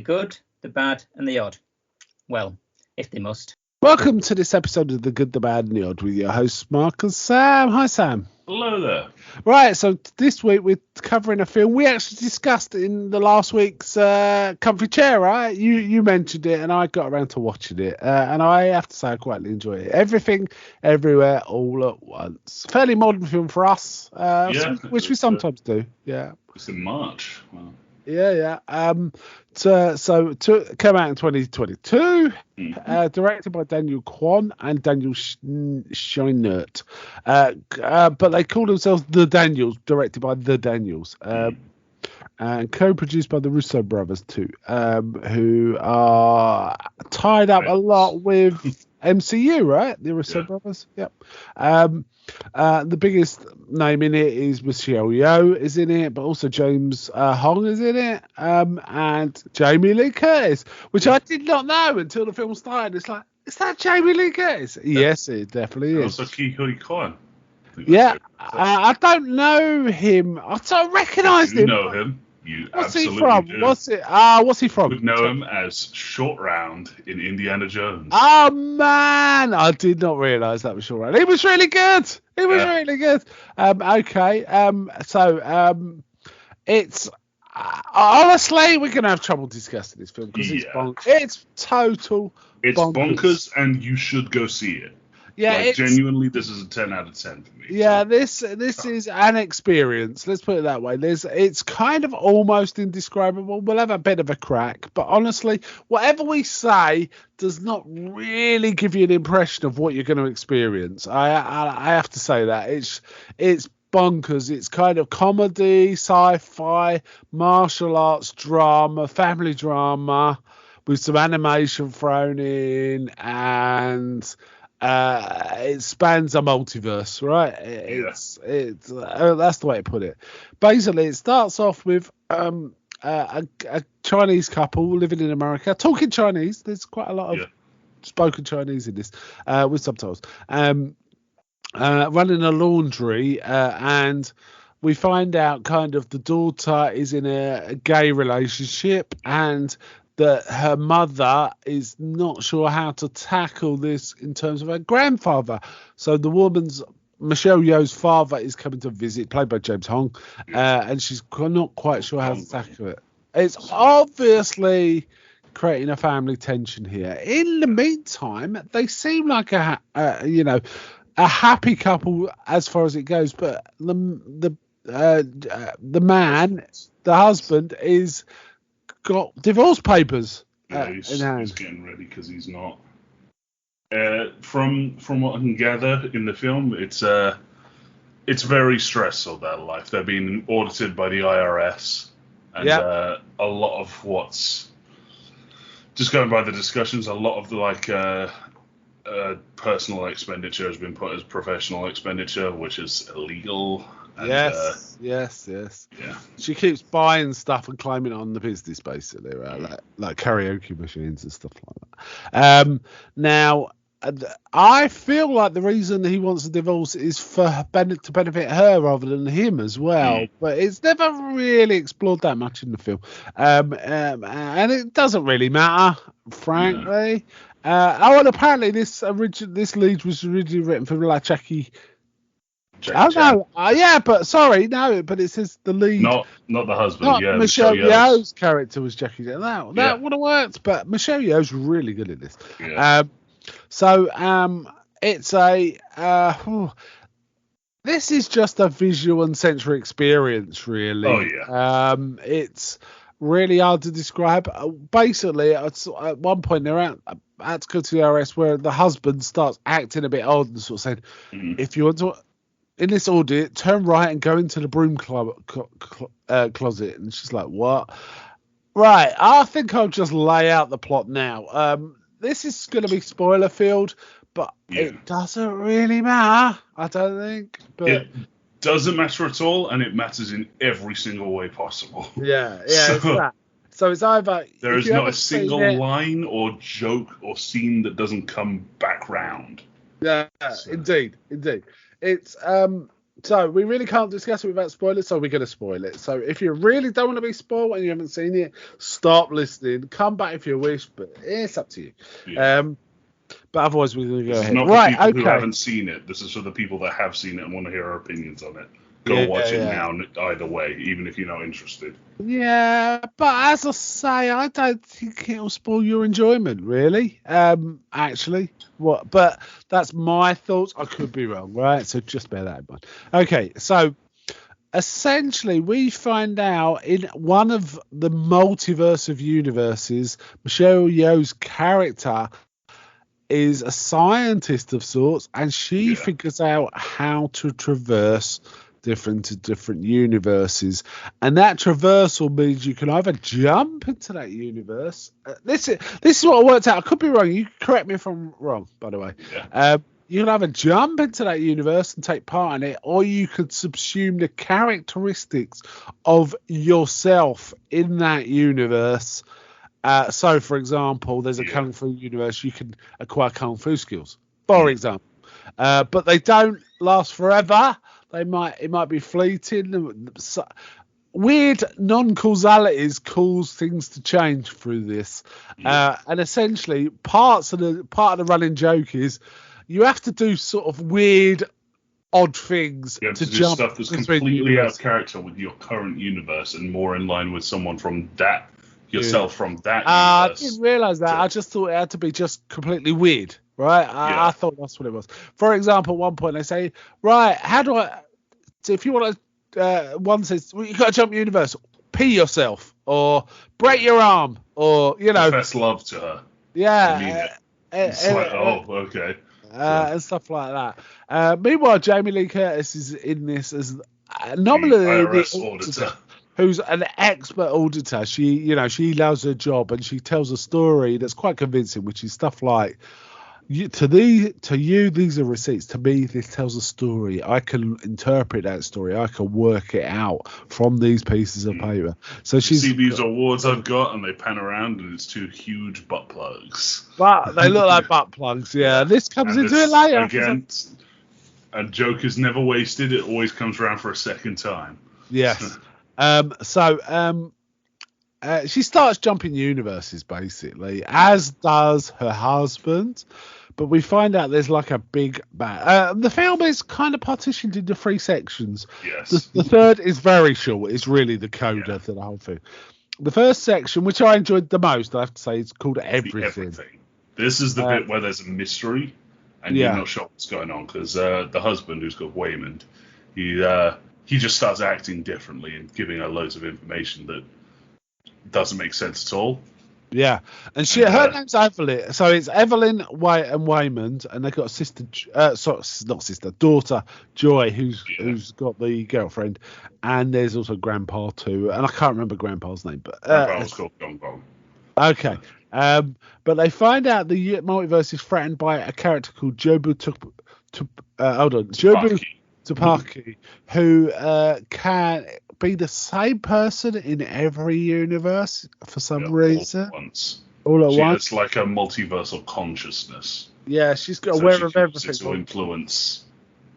good, the bad, and the odd. Well, if they must. Welcome to this episode of The Good, the Bad, and the Odd with your hosts, Mark and Sam. Hi, Sam. Hello there. Right, so this week we're covering a film we actually discussed in the last week's Comfy Chair, right? You mentioned it, and I got around to watching it, and I have to say I quite enjoy it. Everything, Everywhere, All at Once. Fairly modern film for us, which we sometimes do. Yeah. It's in March. Wow. Yeah. So came out in 2022, directed by Daniel Kwan and Daniel Scheinert. But they call themselves The Daniels, directed by The Daniels. And co-produced by the Russo brothers too, who are tied up a lot with MCU, right? The Russo brothers. Yep. The biggest name in it is Michelle Yeoh is in it, but also James Hong is in it, and Jamie Lee Curtis, which I did not know until the film started. It's like, is that Jamie Lee Curtis? Yes, it definitely is. Also Ke Huy Quan. Yeah, I don't know him. I don't recognise him. You know him. You What's absolutely he from? do. What's he from? You would know him as Short Round in Indiana Jones. Oh man, I did not realise that was Short Round. He was really good. Really good. Okay. It's honestly, we're gonna have trouble discussing this film because it's total. It's bonkers, and you should go see it. Yeah, genuinely, this is a 10 out of 10 for me. Yeah, this is an experience. Let's put it that way. It's kind of almost indescribable. We'll have a bit of a crack, but honestly, whatever we say does not really give you an impression of what you're going to experience. I have to say that it's bonkers. It's kind of comedy, sci-fi, martial arts drama, family drama with some animation thrown in, and it spans a multiverse, right? It's that's the way to put it. Basically, it starts off with a Chinese couple living in America, talking Chinese. There's quite a lot of spoken Chinese in this, with subtitles. Running a laundry, and we find out kind of the daughter is in a gay relationship, and that her mother is not sure how to tackle this in terms of her grandfather. So the woman's, Michelle Yeoh's father, is coming to visit, played by James Hong, and she's not quite sure how to tackle it. It's obviously creating a family tension here. In the meantime, they seem like a happy couple as far as it goes, but the man, the husband, is got divorce papers in hand. He's getting ready because he's not. From what I can gather in the film, it's very stressful, their life. They're being audited by the IRS, and a lot of what's just going by the discussions. A lot of the personal expenditure has been put as professional expenditure, which is illegal. And, yes. Yeah. She keeps buying stuff and claiming it on the business, basically, right? Like karaoke machines and stuff like that. Now, I feel like the reason he wants a divorce is to benefit her rather than him as well. But it's never really explored that much in the film, and it doesn't really matter, frankly. And apparently this lead was originally written for Jackie. Oh no, but it says the lead. Not the husband. Not Michelle Yeoh's character was Jackie. That would have worked, but Michelle Yeoh's really good at this. Yeah. It's this is just a visual and sensory experience, really. Oh yeah. It's really hard to describe. Basically, at one point they're at to go to the IRS where the husband starts acting a bit odd and sort of saying, if you want to. In this audit, turn right and go into the broom closet. And she's like, what? Right, I think I'll just lay out the plot now. This is going to be spoiler filled, but it doesn't really matter, I don't think. But it doesn't matter at all, and it matters in every single way possible. Yeah, it's that. So it's either... There is not a single line or joke or scene that doesn't come back round. Yeah, indeed. It's So we really can't discuss it without spoilers, so we're going to spoil it. So if you really don't want to be spoiled and you haven't seen it, stop listening. Come back if you wish, but it's up to you. Yeah. But otherwise, we're going to go ahead. Not for people who haven't seen it. This is for the people that have seen it and want to hear our opinions on it. Go watch it now, either way, even if you're not interested. Yeah, but as I say, I don't think it'll spoil your enjoyment, really. Actually, but that's my thoughts. I could be wrong, right? So just bear that in mind. Okay, so essentially, we find out in one of the multiverse of universes, Michelle Yeoh's character is a scientist of sorts, and she figures out how to traverse different universes, and that traversal means you can either jump into that universe. This is what I worked out. I could be wrong. You can correct me if I'm wrong, by the way. You can either jump into that universe and take part in it, or you could subsume the characteristics of yourself in that universe. So, for example, there's a Kung Fu universe. You can acquire Kung Fu skills, for example. But they don't last forever. It might be fleeting. Weird non-causalities cause things to change through this. And essentially, part of the running joke is you have to do sort of weird, odd things to do jump stuff that's completely out of character with your current universe and more in line with someone from that yourself from that universe. I didn't realise that. I just thought it had to be just completely weird. Right, I thought that's what it was. For example, at one point they say, right, how do I? So if you want to, one says, well, you got to jump universe, pee yourself, or break your arm, or confess love to her. Yeah, it's okay, and stuff like that. Meanwhile, Jamie Lee Curtis is in this as nominally IRS auditor. Who's an expert auditor. She loves her job, and she tells a story that's quite convincing, which is stuff like, to you, these are receipts. To me, this tells a story. I can interpret that story. I can work it out from these pieces of paper. So she's see these awards I've got, and they pan around, and it's two huge butt plugs. But they look like butt plugs. Yeah, this comes into it later. Again, a joke is never wasted. It always comes around for a second time. Yes. She starts jumping universes, basically, as does her husband. But we find out there's like a big the film is kind of partitioned into 3 sections. Yes. The third is very short. It's really the coda to the whole thing. The first section, which I enjoyed the most, I have to say, is called Everything. This is the bit where there's a mystery, and you're not sure what's going on, because the husband, who's called Waymond, he just starts acting differently and giving her loads of information that doesn't make sense at all. Yeah, and her name's Evelyn. So it's Evelyn, and Waymond, and they've got a sister, daughter Joy, who's got the girlfriend, and there's also Grandpa too, and I can't remember Grandpa's name, but Grandpa was called Gong Gong. Okay, but they find out the multiverse is threatened by a character called Jobu Tupaki, who can be the same person in every universe for some reason. All at once. It's like a multiversal consciousness. Yeah, she's got aware of everything. To influence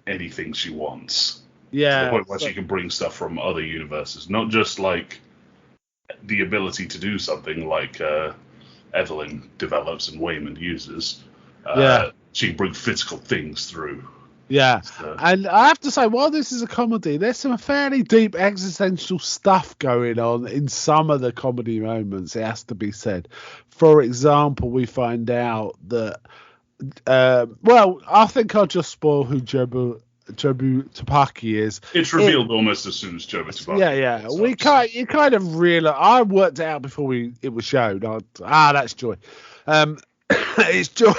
anything she wants. Yeah. To the point where she can bring stuff from other universes, not just like the ability to do something like Evelyn develops and Waymond uses. She can bring physical things through. Yeah, and I have to say, while this is a comedy, there's some fairly deep existential stuff going on in some of the comedy moments, it has to be said. For example, we find out that, I think I'll just spoil who Jobu Tupaki is. It's revealed almost as soon as Jobu Tupaki. Yeah. You kind of realize, I worked it out before it was shown. That's Joy. It's Joy.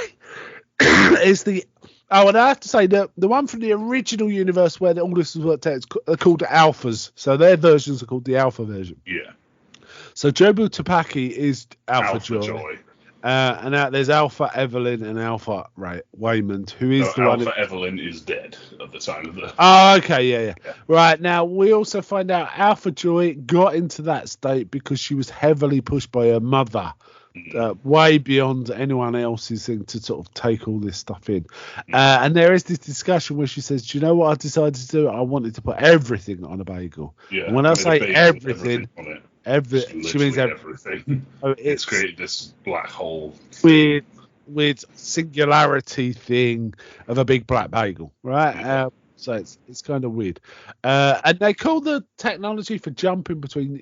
It's the... Oh, and I have to say, the one from the original universe where all this was worked out is called Alphas. So their versions are called the Alpha version. Yeah. So Jobu Tupaki is Alpha Joy. And there's Alpha Evelyn and Alpha Waymond, who is the one... Alpha Evelyn is dead at the time of the... Oh, okay, yeah. Right, now we also find out Alpha Joy got into that state because she was heavily pushed by her mother way beyond anyone else's thing to sort of take all this stuff in. And there is this discussion where she says, "Do you know what I decided to do? I wanted to put everything on a bagel." Yeah, and when I say everything on it. she means everything. Oh, it's created this black hole with singularity thing of a big black bagel, right? Yeah. So it's kind of weird. And they call the technology for jumping between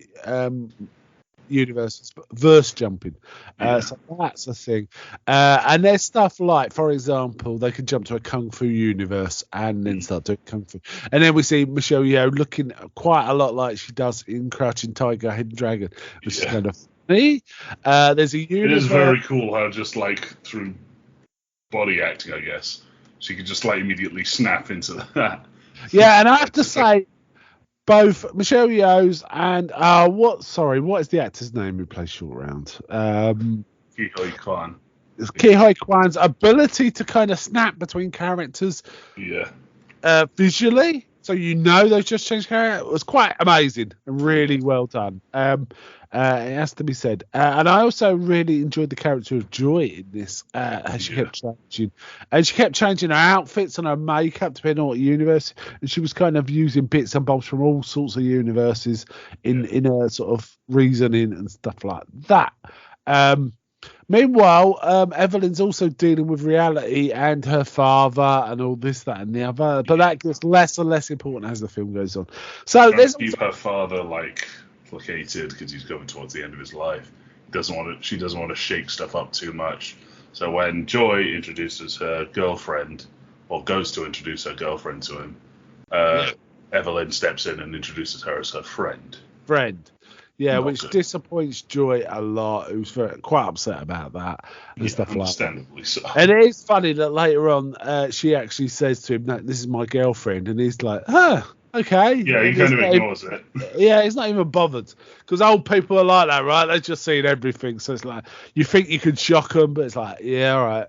universes verse jumping. So that's a thing. And there's stuff like, for example, they can jump to a kung fu universe and then start doing kung fu. And then we see Michelle Yeoh looking quite a lot like she does in Crouching Tiger, Hidden Dragon, which is kind of funny. There's a universe. It is very cool how just like through body acting, I guess, she could just like immediately snap into that. Yeah, and I have to say, both Michelle Yeoh's and what is the actor's name who plays Short Round? Ke Huy Quan. Ke Huy Quan's ability to kind of snap between characters, visually, so they've just changed character, was quite amazing and really well done. It has to be said. And I also really enjoyed the character of Joy in this, as she kept changing. And she kept changing her outfits and her makeup depending on what universe. And she was kind of using bits and bobs from all sorts of universes in her sort of reasoning and stuff like that. Meanwhile, Evelyn's also dealing with reality and her father and all this, that, and the other. But that gets less and less important as the film goes on. So there's keep her father like placated because he's going towards the end of his life. She doesn't want to shake stuff up too much. So when Joy introduces her girlfriend, or goes to introduce her girlfriend to him, Evelyn steps in and introduces her as her friend. Yeah, which disappoints Joy a lot, who's quite upset about that and stuff like that. Understandably so. And it is funny that later on she actually says to him, "No, this is my girlfriend," and he's like, okay. Yeah, he kind of ignores it. Yeah, he's not even bothered. Because old people are like that, right? They've just seen everything. So it's like, you think you can shock them, but it's like, yeah, all right.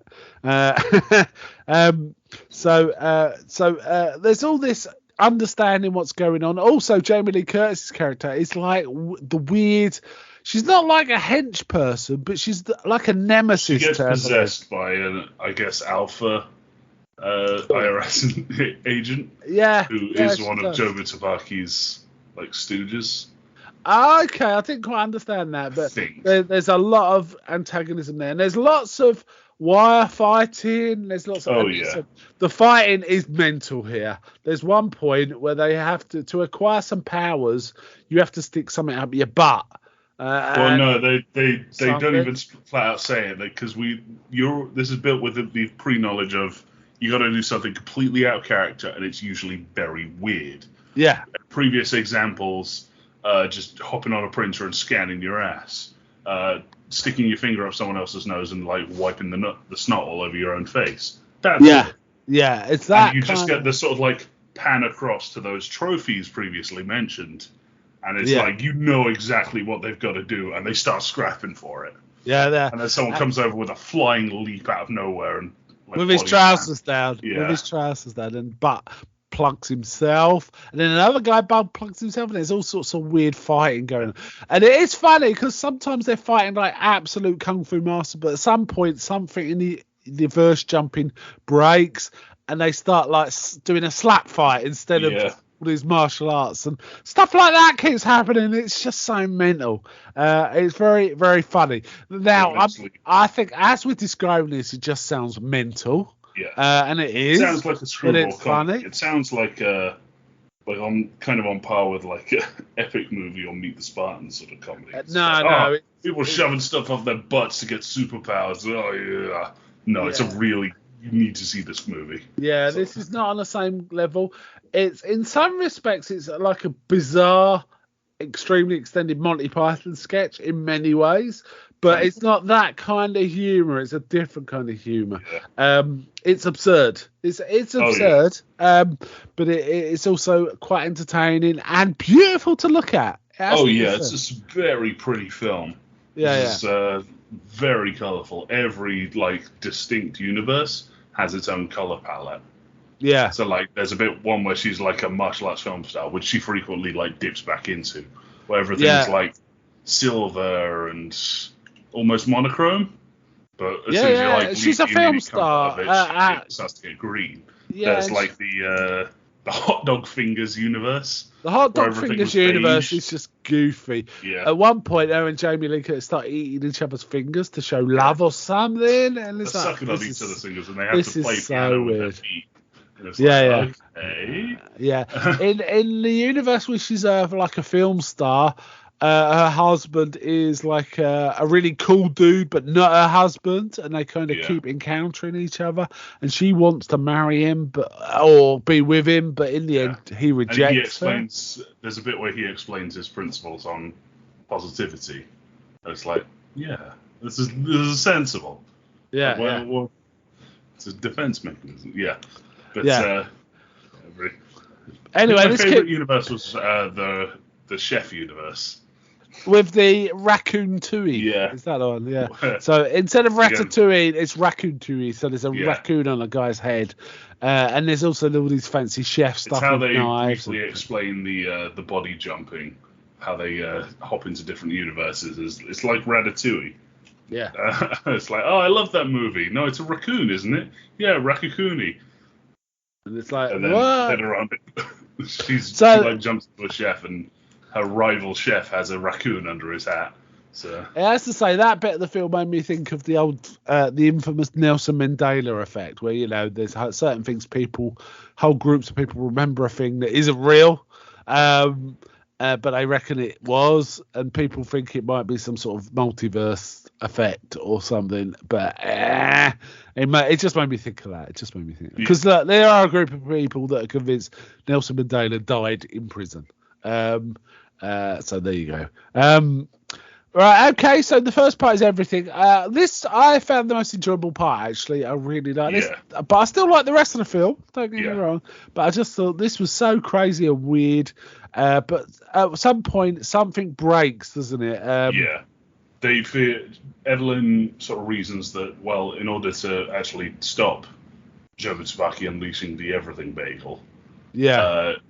So there's all this understanding what's going on. Also, Jamie Lee Curtis's character is like the weird... She's not like a hench person, but she's like a nemesis. She gets possessed by an, I guess, alpha... IRS agent, who is one of Joe Mitabaki's like stooges. Okay, I didn't quite understand that, but there's a lot of antagonism there, and there's lots of wire fighting. There's lots of the fighting is mental here. There's one point where they have to acquire some powers. You have to stick something up your butt. Well, no, they don't even flat out say it because this is built with the pre-knowledge of. You got to do something completely out of character, and it's usually very weird. Yeah. Previous examples, just hopping on a printer and scanning your ass, sticking your finger up someone else's nose and like wiping the snot all over your own face. That's it. Yeah, it's that. And you just get this sort of like pan across to those trophies previously mentioned, and it's like exactly what they've got to do, and they start scrapping for it. Yeah, and then someone comes over with a flying leap out of nowhere and. Like with his trousers down. And butt plugs himself, and then another guy butt plugs himself, and there's all sorts of weird fighting going on. And it is funny because sometimes they're fighting like absolute kung fu master, but at some point something in the verse jumping breaks, and they start like doing a slap fight instead of all these martial arts and stuff like that keeps happening. It's just so mental. It's very, very funny. Now, I think as we're describing this, it just sounds mental. Yeah. And it is. It sounds like a screwball funny. It sounds like I'm kind of on par with like an epic movie or Meet the Spartans sort of comedy. People shoving stuff off their butts to get superpowers. Oh yeah. No, it's you need to see this movie. Yeah, this is not on the same level. It's in some respects it's like a bizarre, extremely extended Monty Python sketch in many ways, but it's not that kind of humor. It's a different kind of humor. Yeah. It's absurd. It's absurd, but it's also quite entertaining and beautiful to look at. It's just a very pretty film. It's very colourful. Every like distinct universe has its own colour palette. Yeah. So like there's a bit one where she's like a martial arts film star, which she frequently like dips back into, where everything's like silver and almost monochrome. But as Yeah, soon as yeah, you like, she's leave a the film immediate star. contact of it starts to get green. Yeah, There's like the hot dog fingers universe. the hot where dog everything fingers was universe beige. is just goofy. Yeah. At one point, her and Jamie Lee Curtis start eating each other's fingers to show love or something, and They're it's like, sucking on this each is- other's fingers, and they have this to play is so piano with their weird. feet. And it's Yeah, like, okay. Yeah, in the universe where she's like a film star, her husband is like a really cool dude, but not her husband, and they kind of Yeah. keep encountering each other. And she wants to marry him, or be with him, but in the end, he And rejects he her. explains. There's a bit where he explains his principles on positivity. And it's like, yeah, this is sensible. Yeah, Like, well, it's a defense mechanism. Yeah, but Yeah. every- Anyway, my this favorite kid universe was the chef universe. with the raccoon tui. Yeah. Is that the one? Yeah. So instead of ratatouille, it's raccoon tui. So there's a Yeah. raccoon on a guy's head, and there's also all these fancy chef It's stuff how with they knives. briefly explain the body jumping, how they hop into different universes. It's like Ratatouille. Yeah. It's like, oh, I love that movie. No, it's a raccoon, isn't it? Yeah, Raccoonie. And it's like, And then what? later on, she like jumps into a chef, and her rival chef has a raccoon under his hat. So It has to say that bit of the film made me think of the infamous Nelson Mandela effect, where there's certain things whole groups of people remember a thing that isn't real, but I reckon it was, and people think it might be some sort of multiverse effect or something. But it just made me think of that. It just made me think because there are a group of people that are convinced Nelson Mandela died in prison. So there you go. Right, okay, so the first part is everything. This I found the most enjoyable part, actually. I really like this. But I still like the rest of the film, don't get me wrong. But I just thought this was so crazy and weird. But at some point, something breaks, doesn't it? yeah, they fear Evelyn sort of reasons that, well, in order to actually stop Joe Tsubaki unleashing the Everything Bagel,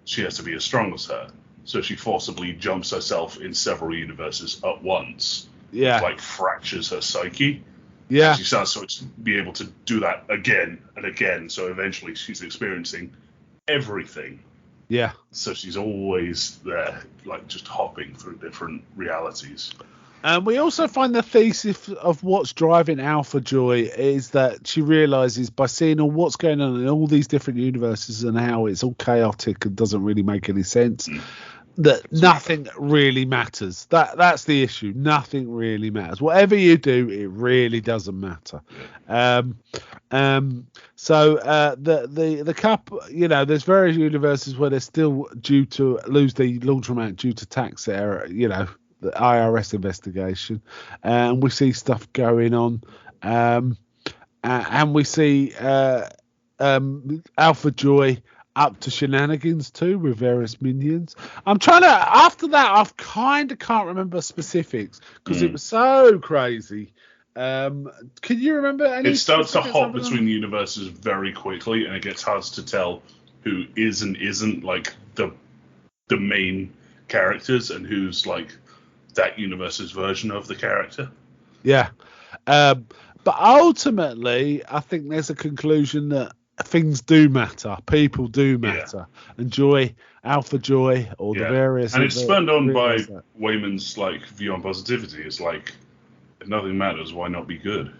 she has to be as strong as her. So she forcibly jumps herself in several universes at once. Yeah. Which, like, fractures her psyche. Yeah. And she starts to be able to do that again and again. So eventually she's experiencing everything. Yeah. So she's always there, like, just hopping through different realities. And we also find the thesis of what's driving Alpha Joy is that she realizes by seeing what's going on in all these different universes and how it's all chaotic and doesn't really make any sense, that nothing really matters. That's the issue. Nothing really matters. Whatever you do, it really doesn't matter. So the couple, there's various universes where they're still due to lose the laundromat due to tax error, the IRS investigation, and we see stuff going on, and we see Alpha Joy up to shenanigans too with various minions. After that, I've kind of can't remember specifics because it was so crazy. Can you remember any? It starts to hop between universes very quickly, and it gets hard to tell who is and isn't like the main characters and who's like that universe's version of the character. Yeah. But ultimately, I think there's a conclusion that things do matter. People do matter. And Joy, Alpha Joy, or the various... And it's spurned on by Wayman's like view on positivity. It's like, if nothing matters, why not be good?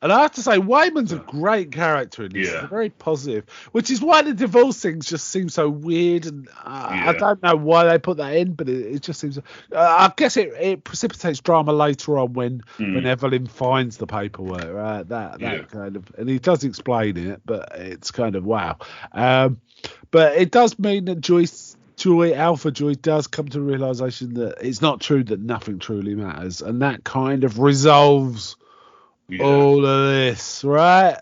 And I have to say, Wayman's a great character in this. He's very positive, which is why the divorce things just seem so weird. And I don't know why they put that in, but it just seems. I guess it precipitates drama later on when Evelyn finds the paperwork, right? That kind of, and he does explain it, but it's kind of wow. But it does mean that Alpha Joy does come to the realization that it's not true that nothing truly matters, and that kind of resolves all of this, right?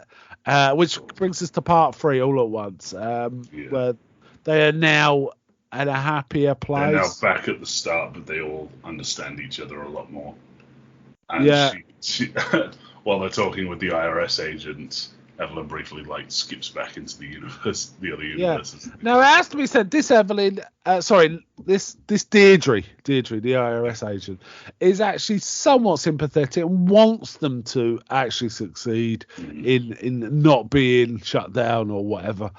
Which brings us to part 3 all at once, where they are now at a happier place. They're now back at the start, but they all understand each other a lot more. And she while they're talking with the IRS agent, Evelyn briefly skips back into the other Yeah. universes. Now it has to be said, this Evelyn, this Deirdre, the IRS agent, is actually somewhat sympathetic and wants them to actually succeed in not being shut down or whatever.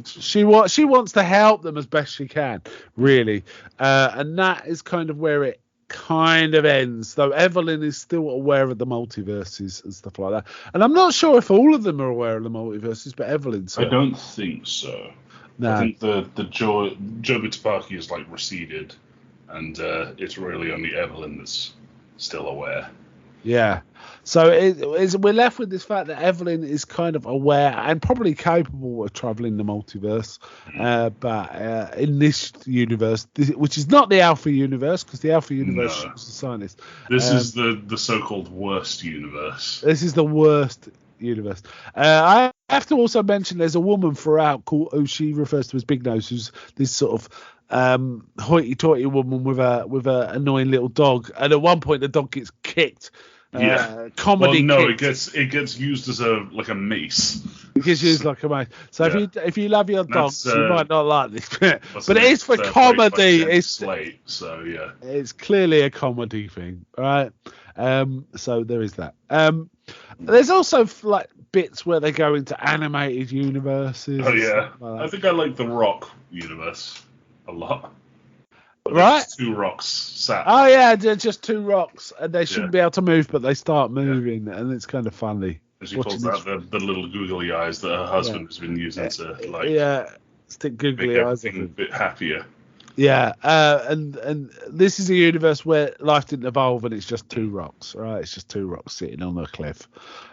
She wants to help them as best she can, really, and that is kind of where it kind of ends, though Evelyn is still aware of the multiverses and stuff like that. And I'm not sure if all of them are aware of the multiverses, but Evelyn's. I don't think so. No. I think the Joe Bitapaki is receded, and it's really only Evelyn that's still aware. Yeah. So we're left with this fact that Evelyn is kind of aware and probably capable of traveling the multiverse, but in this universe, which is not the Alpha universe, because the Alpha universe was the scientist. This is the so-called worst universe. This is the worst universe. I have to also mention there's a woman throughout who she refers to as Big Nose, who's this sort of hoity-toity woman with a annoying little dog, and at one point the dog gets kicked. Comedy. Well, no, kicks. it gets used as a mace. It gets used like a mace. So if you love your dogs, you might not like this bit, but it is for comedy. It's late, so yeah. It's clearly a comedy thing, right? So there is that. There's also bits where they go into animated universes. Oh yeah, I think I like the Rock universe a lot. Right, two rocks sat. Oh yeah, they're just two rocks, and they shouldn't be able to move, but they start moving, and it's kind of funny. As she pulls out the little googly eyes that her husband has been using to stick googly eyes. Make everything a bit happier. Yeah, and this is a universe where life didn't evolve, and it's just two rocks, right? It's just two rocks sitting on a cliff,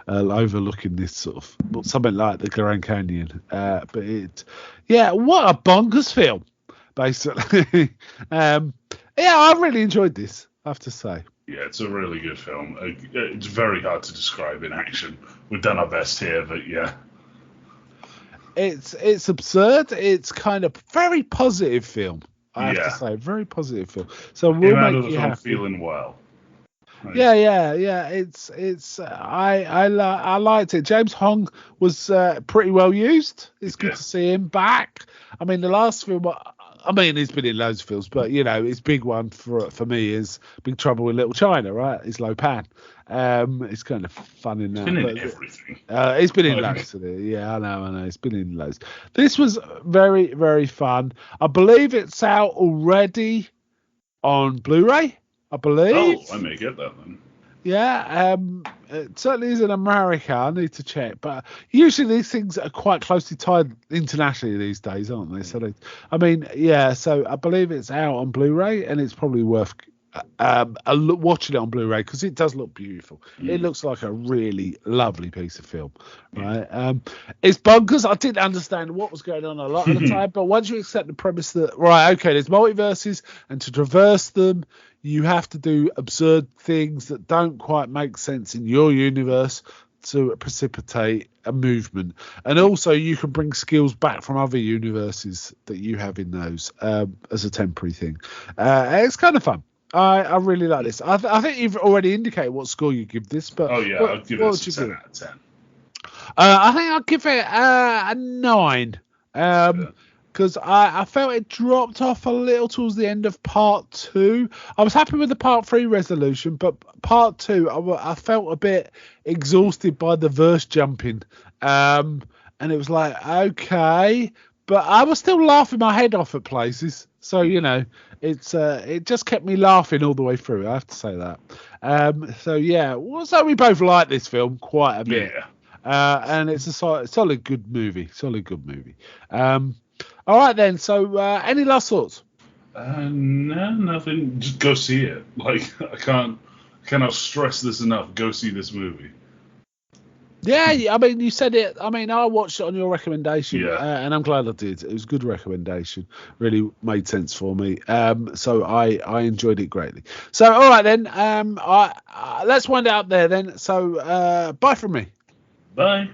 overlooking this sort of something like the Grand Canyon. But what a bonkers film. Basically, I really enjoyed this, I have to say. Yeah, it's a really good film. It's very hard to describe in action. We've done our best here, but yeah. It's absurd. It's kind of very positive film, I have to say. Very positive film. So we'll make you happy. Feeling well. Right. Yeah. It's I liked it. James Hong was pretty well used. It's good to see him back. I mean, the last film. He's been in loads of films, but his big one for me is Big Trouble in Little China, right? It's Lo Pan. It's kind of fun in that. He's been in everything. He's been in loads of it. Yeah, I know. He's been in loads. This was very, very fun. I believe it's out already on Blu-ray. I believe. Oh, I may get that then. Yeah, it certainly is in America. I need to check, but usually these things are quite closely tied internationally these days, aren't they? So so I believe it's out on Blu-ray, and it's probably worth watching it on Blu-ray because it does look beautiful. It looks like a really lovely piece of film, right? It's bonkers. I didn't understand what was going on a lot of the time, but once you accept the premise that there's multiverses, and to traverse them you have to do absurd things that don't quite make sense in your universe to precipitate a movement. And also you can bring skills back from other universes that you have in those as a temporary thing. It's kind of fun. I really like this. I think you've already indicated what score you give this, but I'll give it a 10 out of 10. I think I'll give it a 9. Because I felt it dropped off a little towards the end of part 2. I was happy with the part 3 resolution, but part 2, I felt a bit exhausted by the verse jumping. And it was like, okay. But I was still laughing my head off at places. So, it just kept me laughing all the way through. I have to say that. So we both like this film quite a bit. Yeah. And it's a solid, good movie. All right then. So, any last thoughts? No, nothing. Just go see it. I cannot stress this enough. Go see this movie. Yeah, you said it. I watched it on your recommendation, and I'm glad I did. It was a good recommendation. Really made sense for me. So I enjoyed it greatly. So, all right then. Let's wind it up there then. So, bye from me. Bye.